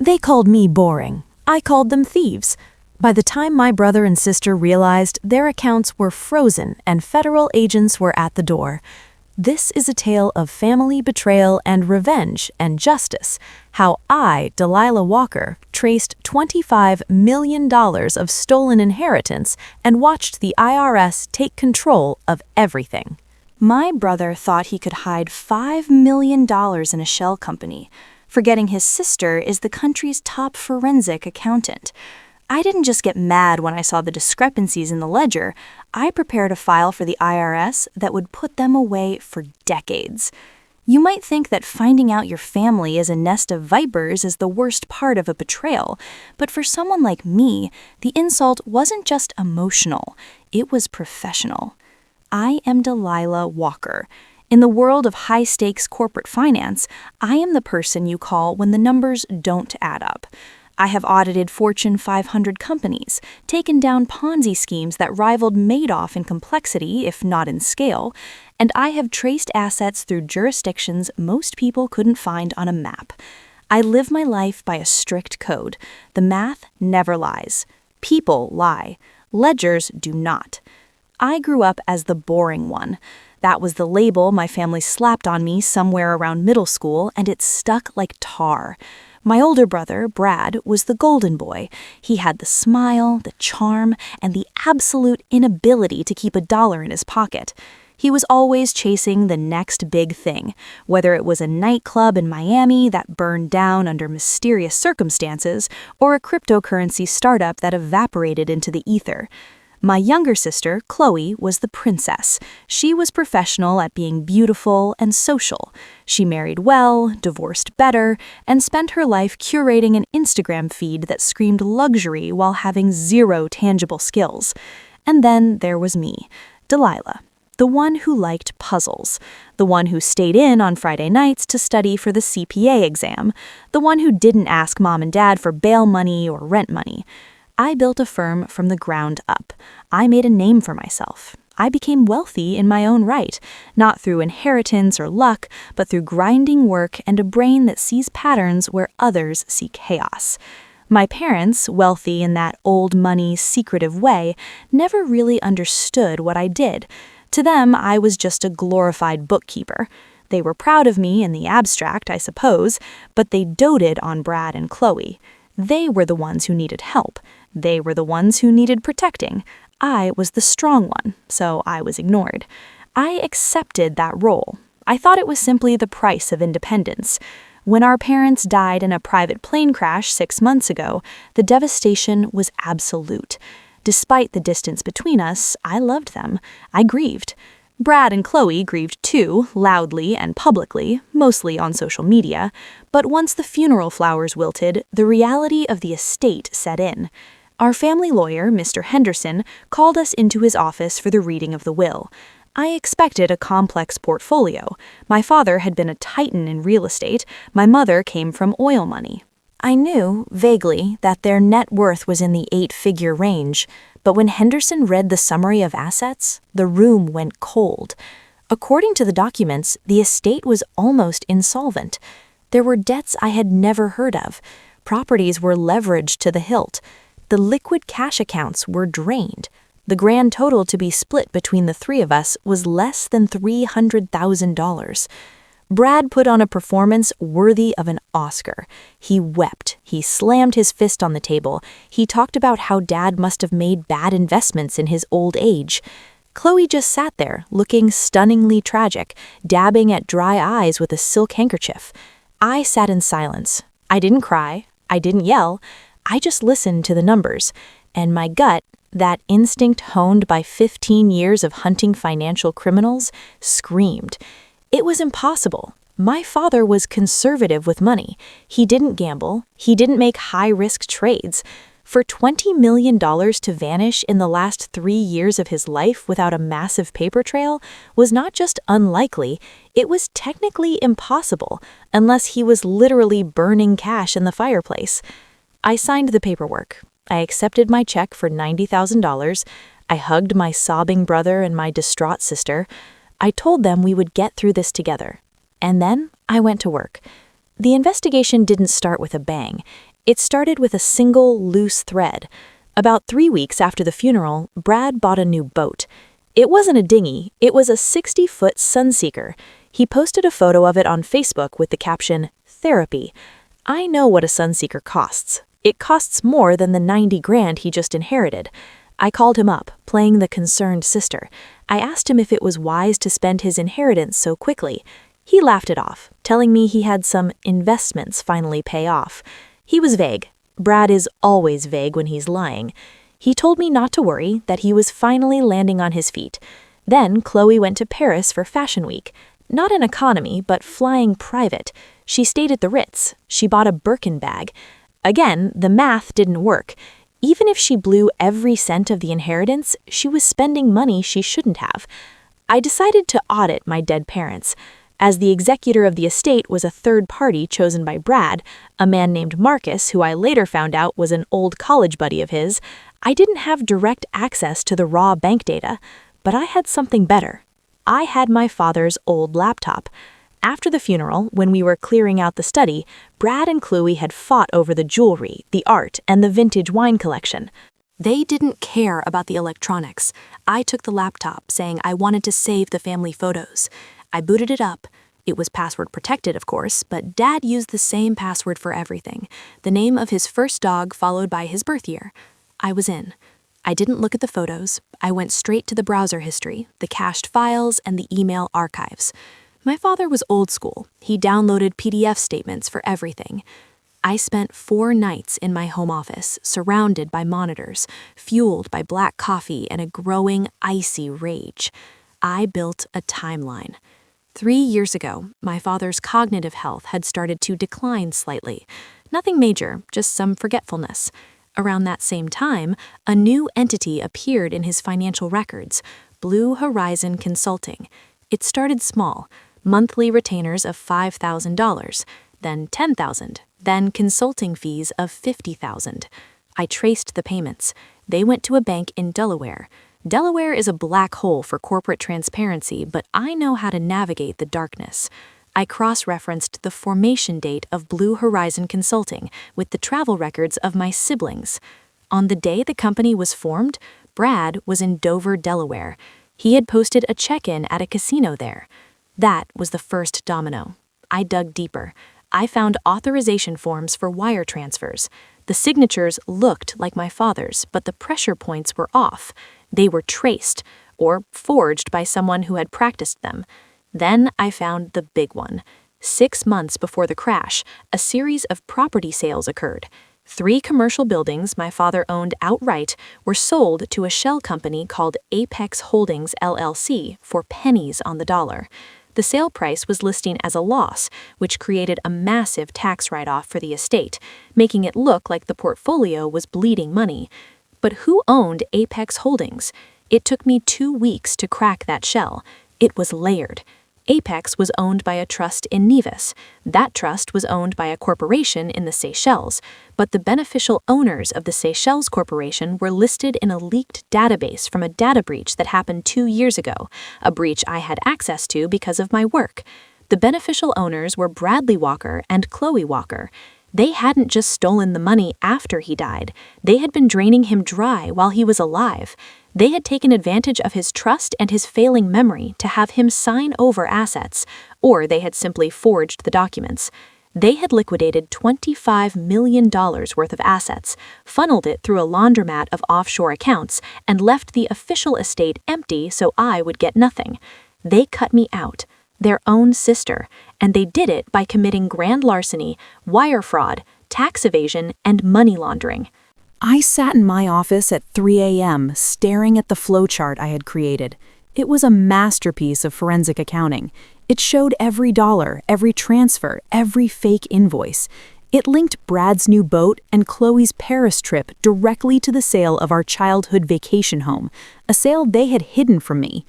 They called me boring. I called them thieves. By the time my brother and sister realized, their accounts were frozen and federal agents were at the door. This is a tale of family betrayal and revenge and justice, how I, Delilah Walker, traced $25 million of stolen inheritance and watched the IRS take control of everything. My brother thought he could hide $5 million in a shell company, forgetting his sister is the country's top forensic accountant. I didn't just get mad when I saw the discrepancies in the ledger. I prepared a file for the IRS that would put them away for decades. You might think that finding out your family is a nest of vipers is the worst part of a betrayal, but for someone like me, the insult wasn't just emotional, it was professional. I am Delilah Walker. In the world of high-stakes corporate finance, I am the person you call when the numbers don't add up. I have audited Fortune 500 companies, taken down Ponzi schemes that rivaled Madoff in complexity, if not in scale, and I have traced assets through jurisdictions most people couldn't find on a map. I live my life by a strict code. The math never lies. People lie. Ledgers do not. I grew up as the boring one. That was the label my family slapped on me somewhere around middle school, and it stuck like tar. My older brother, Brad, was the golden boy. He had the smile, the charm, and the absolute inability to keep a dollar in his pocket. He was always chasing the next big thing, whether it was a nightclub in Miami that burned down under mysterious circumstances or a cryptocurrency startup that evaporated into the ether. My younger sister, Chloe, was the princess. She was professional at being beautiful and social. She married well, divorced better, and spent her life curating an Instagram feed that screamed luxury while having zero tangible skills. And then there was me, Delilah, the one who liked puzzles, the one who stayed in on Friday nights to study for the CPA exam, the one who didn't ask mom and dad for bail money or rent money. I built a firm from the ground up. I made a name for myself. I became wealthy in my own right, not through inheritance or luck, but through grinding work and a brain that sees patterns where others see chaos. My parents, wealthy in that old money, secretive way, never really understood what I did. To them, I was just a glorified bookkeeper. They were proud of me in the abstract, I suppose, but they doted on Brad and Chloe. They were the ones who needed help. They were the ones who needed protecting. I was the strong one, so I was ignored. I accepted that role. I thought it was simply the price of independence. When our parents died in a private plane crash 6 months ago, the devastation was absolute. Despite the distance between us, I loved them. I grieved. Brad and Chloe grieved too, loudly and publicly, mostly on social media. But once the funeral flowers wilted, the reality of the estate set in. Our family lawyer, Mr. Henderson, called us into his office for the reading of the will. I expected a complex portfolio. My father had been a titan in real estate. My mother came from oil money. I knew, vaguely, that their net worth was in the 8-figure range, but when Henderson read the summary of assets, the room went cold. According to the documents, the estate was almost insolvent. There were debts I had never heard of. Properties were leveraged to the hilt. The liquid cash accounts were drained. The grand total to be split between the three of us was less than $300,000. Brad put on a performance worthy of an Oscar. He wept. He slammed his fist on the table. He talked about how Dad must have made bad investments in his old age. Chloe just sat there, looking stunningly tragic, dabbing at dry eyes with a silk handkerchief. I sat in silence. I didn't cry. I didn't yell. I just listened to the numbers. And my gut, that instinct honed by 15 years of hunting financial criminals, screamed. It was impossible. My father was conservative with money. He didn't gamble. He didn't make high-risk trades. For $20 million to vanish in the last 3 years of his life without a massive paper trail was not just unlikely, it was technically impossible, unless he was literally burning cash in the fireplace. I signed the paperwork. I accepted my check for $90,000. I hugged my sobbing brother and my distraught sister. I told them we would get through this together. And then I went to work. The investigation didn't start with a bang. It started with a single loose thread. About 3 weeks after the funeral, Brad bought a new boat. It wasn't a dinghy, it was a 60-foot Sunseeker. He posted a photo of it on Facebook with the caption, "Therapy." I know what a Sunseeker costs. It costs more than the 90 grand he just inherited. I called him up, playing the concerned sister. I asked him if it was wise to spend his inheritance so quickly. He laughed it off, telling me he had some investments finally pay off. He was vague. Brad is always vague when he's lying. He told me not to worry, that he was finally landing on his feet. Then Chloe went to Paris for Fashion Week. Not in economy, but flying private. She stayed at the Ritz. She bought a Birkin bag. Again, the math didn't work. Even if she blew every cent of the inheritance, she was spending money she shouldn't have. I decided to audit my dead parents. As the executor of the estate was a third party chosen by Brad, a man named Marcus, who I later found out was an old college buddy of his, I didn't have direct access to the raw bank data. But I had something better. I had my father's old laptop. After the funeral, when we were clearing out the study, Brad and Chloe had fought over the jewelry, the art, and the vintage wine collection. They didn't care about the electronics. I took the laptop, saying I wanted to save the family photos. I booted it up. It was password protected, of course, but Dad used the same password for everything. The name of his first dog followed by his birth year. I was in. I didn't look at the photos. I went straight to the browser history, the cached files, and the email archives. My father was old school. He downloaded PDF statements for everything. I spent 4 nights in my home office, surrounded by monitors, fueled by black coffee and a growing, icy rage. I built a timeline. 3 years ago, my father's cognitive health had started to decline slightly. Nothing major, just some forgetfulness. Around that same time, a new entity appeared in his financial records, Blue Horizon Consulting. It started small, monthly retainers of $5,000, then $10,000, then consulting fees of $50,000. I traced the payments. They went to a bank in Delaware. Delaware is a black hole for corporate transparency, but I know how to navigate the darkness. I cross-referenced the formation date of Blue Horizon Consulting with the travel records of my siblings. On the day the company was formed, Brad was in Dover, Delaware. He had posted a check-in at a casino there. That was the first domino. I dug deeper. I found authorization forms for wire transfers. The signatures looked like my father's, but the pressure points were off. They were traced, or forged by someone who had practiced them. Then I found the big one. 6 months before the crash, a series of property sales occurred. 3 commercial buildings my father owned outright were sold to a shell company called Apex Holdings LLC for pennies on the dollar. The sale price was listing as a loss, which created a massive tax write-off for the estate, making it look like the portfolio was bleeding money. But who owned Apex Holdings? It took me 2 weeks to crack that shell. It was layered. Apex was owned by a trust in Nevis. That trust was owned by a corporation in the Seychelles, but the beneficial owners of the Seychelles Corporation were listed in a leaked database from a data breach that happened 2 years ago, a breach I had access to because of my work. The beneficial owners were Bradley Walker and Chloe Walker. They hadn't just stolen the money after he died. They had been draining him dry while he was alive. They had taken advantage of his trust and his failing memory to have him sign over assets, or they had simply forged the documents. They had liquidated $25 million worth of assets, funneled it through a laundromat of offshore accounts, and left the official estate empty so I would get nothing. They cut me out, their own sister, and they did it by committing grand larceny, wire fraud, tax evasion, and money laundering. I sat in my office at 3 a.m. staring at the flowchart I had created. It was a masterpiece of forensic accounting. It showed every dollar, every transfer, every fake invoice. It linked Brad's new boat and Chloe's Paris trip directly to the sale of our childhood vacation home, a sale they had hidden from me.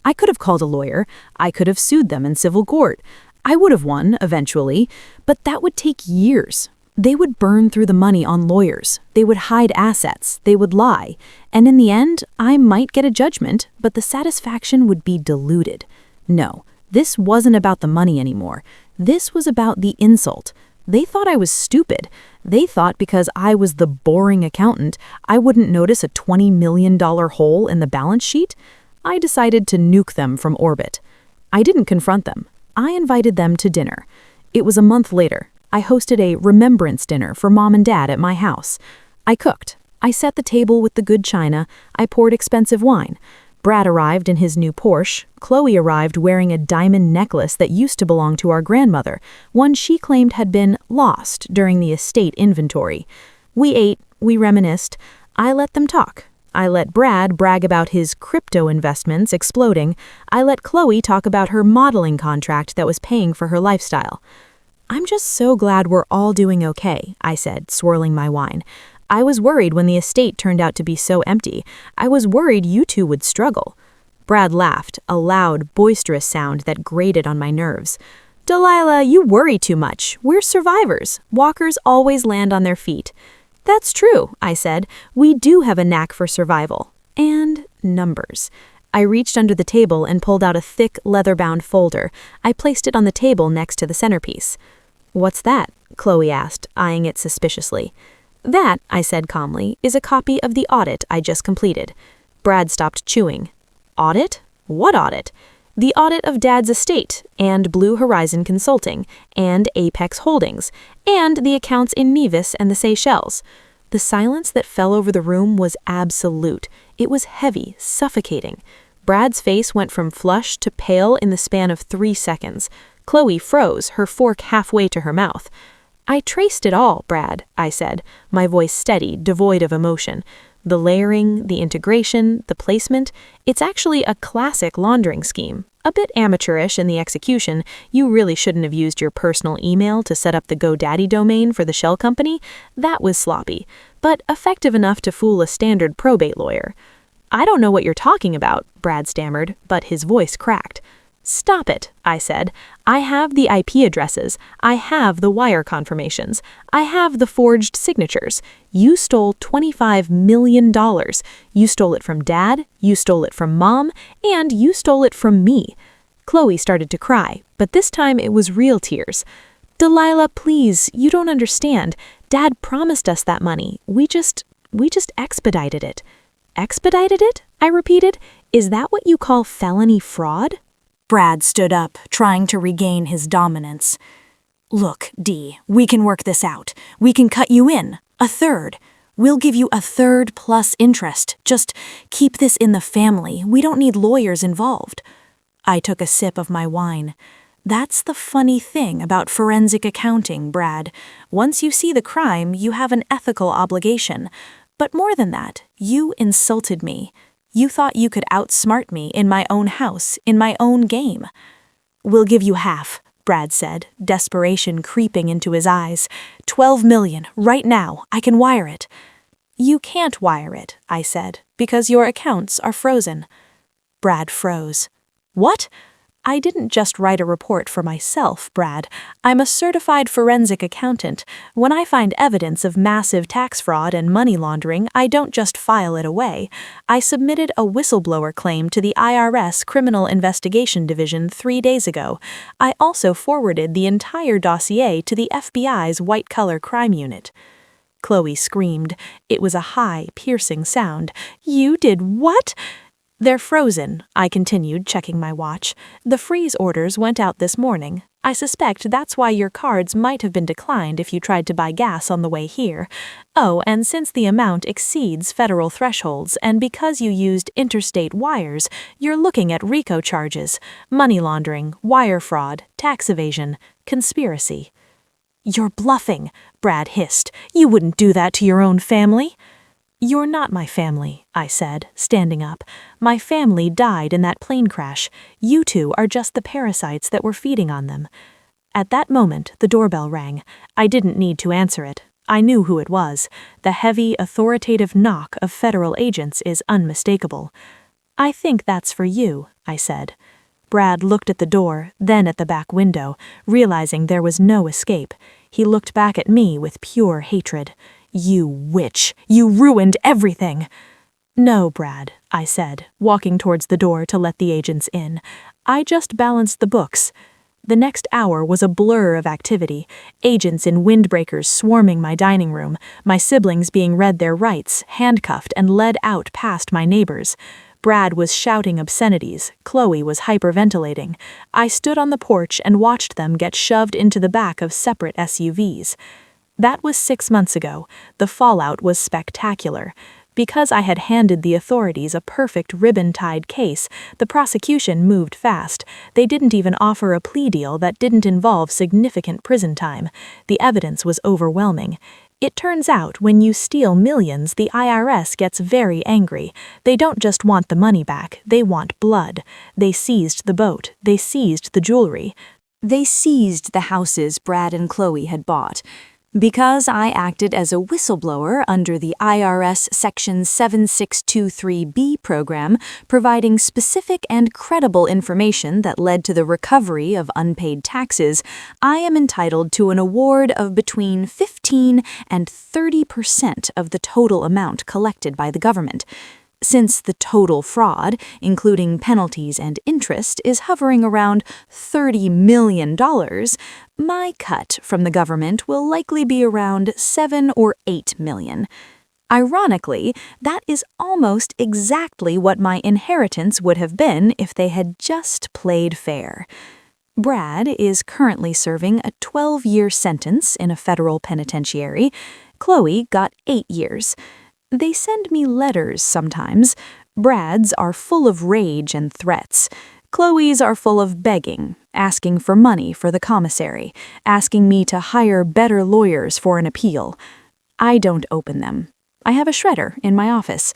I could have called a lawyer. I could have sued them in civil court. I would have won, eventually, but that would take years. They would burn through the money on lawyers. They would hide assets. They would lie. And in the end, I might get a judgment, but the satisfaction would be diluted. No, this wasn't about the money anymore. This was about the insult. They thought I was stupid. They thought because I was the boring accountant, I wouldn't notice a $20 million hole in the balance sheet. I decided to nuke them from orbit. I didn't confront them. I invited them to dinner. It was a month later. I hosted a remembrance dinner for Mom and Dad at my house. I cooked. I set the table with the good china. I poured expensive wine. Brad arrived in his new Porsche. Chloe arrived wearing a diamond necklace that used to belong to our grandmother, one she claimed had been lost during the estate inventory. We ate, we reminisced. I let them talk. I let Brad brag about his crypto investments exploding. I let Chloe talk about her modeling contract that was paying for her lifestyle. "I'm just so glad we're all doing okay," I said, swirling my wine. "I was worried when the estate turned out to be so empty. I was worried you two would struggle." Brad laughed, a loud, boisterous sound that grated on my nerves. "Delilah, you worry too much. We're survivors. Walkers always land on their feet." "That's true," I said. "We do have a knack for survival. And numbers." I reached under the table and pulled out a thick, leather-bound folder. I placed it on the table next to the centerpiece. "What's that?" Chloe asked, eyeing it suspiciously. "That," I said calmly, "is a copy of the audit I just completed." Brad stopped chewing. "Audit? What audit?" "The audit of Dad's estate, and Blue Horizon Consulting, and Apex Holdings, and the accounts in Nevis and the Seychelles." The silence that fell over the room was absolute. It was heavy, suffocating. Brad's face went from flushed to pale in the span of 3 seconds. Chloe froze, her fork halfway to her mouth. "I traced it all, Brad," I said, my voice steady, devoid of emotion. "The layering, the integration, the placement, it's actually a classic laundering scheme. A bit amateurish in the execution. You really shouldn't have used your personal email to set up the GoDaddy domain for the shell company. That was sloppy, but effective enough to fool a standard probate lawyer." "I don't know what you're talking about," Brad stammered, but his voice cracked. "Stop it," I said. "I have the IP addresses. I have the wire confirmations. I have the forged signatures. You stole $25 million. You stole it from Dad, you stole it from Mom, and you stole it from me." Chloe started to cry, but this time it was real tears. "Delilah, please, you don't understand. Dad promised us that money. We just expedited it." "Expedited it?" I repeated. "Is that what you call felony fraud?" Brad stood up, trying to regain his dominance. "Look, Dee, we can work this out. We can cut you in, a third. We'll give you a third plus interest. Just keep this in the family. We don't need lawyers involved." I took a sip of my wine. "That's the funny thing about forensic accounting, Brad. Once you see the crime, you have an ethical obligation. But more than that, you insulted me. You thought you could outsmart me in my own house, in my own game." "We'll give you half," Brad said, desperation creeping into his eyes. $12 million, right now. I can wire it." "You can't wire it," I said, "because your accounts are frozen." Brad froze. "What?" "I didn't just write a report for myself, Brad. I'm a certified forensic accountant. When I find evidence of massive tax fraud and money laundering, I don't just file it away. I submitted a whistleblower claim to the IRS Criminal Investigation Division 3 days ago. I also forwarded the entire dossier to the FBI's white-collar crime unit." Chloe screamed. It was a high, piercing sound. "You did what?" "They're frozen," I continued, checking my watch. "The freeze orders went out this morning. I suspect that's why your cards might have been declined if you tried to buy gas on the way here. Oh, and since the amount exceeds federal thresholds and because you used interstate wires, you're looking at RICO charges, money laundering, wire fraud, tax evasion, conspiracy." "You're bluffing," Brad hissed. "You wouldn't do that to your own family." "You're not my family," I said, standing up. "My family died in that plane crash. You two are just the parasites that were feeding on them." At that moment, the doorbell rang. I didn't need to answer it. I knew who it was. The heavy, authoritative knock of federal agents is unmistakable. "I think that's for you," I said. Brad looked at the door, then at the back window, realizing there was no escape. He looked back at me with pure hatred. "You witch! You ruined everything!" "No, Brad," I said, walking towards the door to let the agents in. "I just balanced the books." The next hour was a blur of activity, agents in windbreakers swarming my dining room, my siblings being read their rights, handcuffed and led out past my neighbors. Brad was shouting obscenities, Chloe was hyperventilating. I stood on the porch and watched them get shoved into the back of separate SUVs. That was 6 months ago. The fallout was spectacular. Because I had handed the authorities a perfect ribbon-tied case, the prosecution moved fast. They didn't even offer a plea deal that didn't involve significant prison time. The evidence was overwhelming. It turns out when you steal millions, the IRS gets very angry. They don't just want the money back, they want blood. They seized the boat, they seized the jewelry. They seized the houses Brad and Chloe had bought. Because I acted as a whistleblower under the IRS Section 7623B program, providing specific and credible information that led to the recovery of unpaid taxes, I am entitled to an award of between 15 and 30% of the total amount collected by the government. Since the total fraud, including penalties and interest, is hovering around $30 million, my cut from the government will likely be around $7 or $8 million. Ironically, that is almost exactly what my inheritance would have been if they had just played fair. Brad is currently serving a 12-year sentence in a federal penitentiary. Chloe got 8 years. They send me letters sometimes. Brad's are full of rage and threats. Chloe's are full of begging, asking for money for the commissary, asking me to hire better lawyers for an appeal. I don't open them. I have a shredder in my office.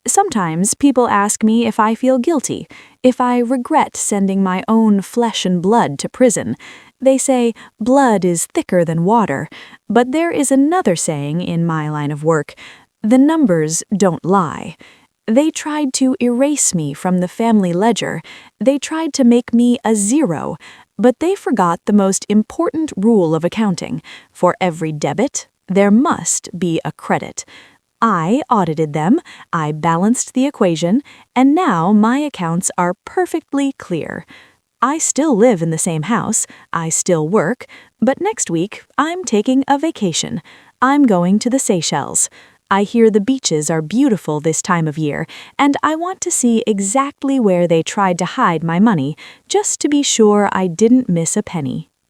Sometimes people ask me if I feel guilty, if I regret sending my own flesh and blood to prison. They say blood is thicker than water, but there is another saying in my line of work: the numbers don't lie. They tried to erase me from the family ledger. They tried to make me a zero, but they forgot the most important rule of accounting. For every debit, there must be a credit. I audited them, I balanced the equation, and now my accounts are perfectly clear. I still live in the same house, I still work, but next week I'm taking a vacation. I'm going to the Seychelles. I hear the beaches are beautiful this time of year, and I want to see exactly where they tried to hide my money, just to be sure I didn't miss a penny.